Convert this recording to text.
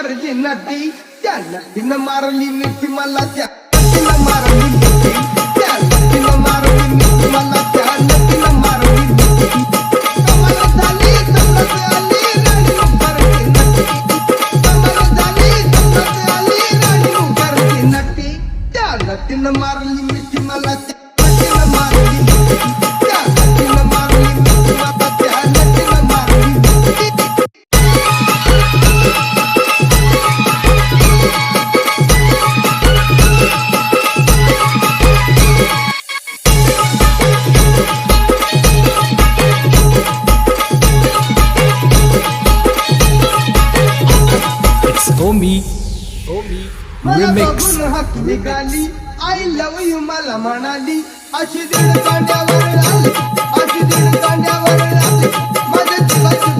मारली नदी त्या नदीनं मारली मिठी मला त्या नदीनं मारली मिठी त्या नदीनं मारली मिठी मला त्या नदीनं मारली मिठी कमाल झाली जन्नत आली राणी मुखर्जी नटी कमाल झाली जन्नत आली राणी मुखर्जी नटी त्या नदीनं मारली मिठी मला त्या नदीनं मारली मिठी त्या नदीनं मारली मिठी मला त्या नदीनं मारली मिठी Omi Remix. हात निघाली आय लव यू मला म्हणाली अशी दीड कांड्यावर आली अशी दीड कांड्यावर आली माझ्या जीवाची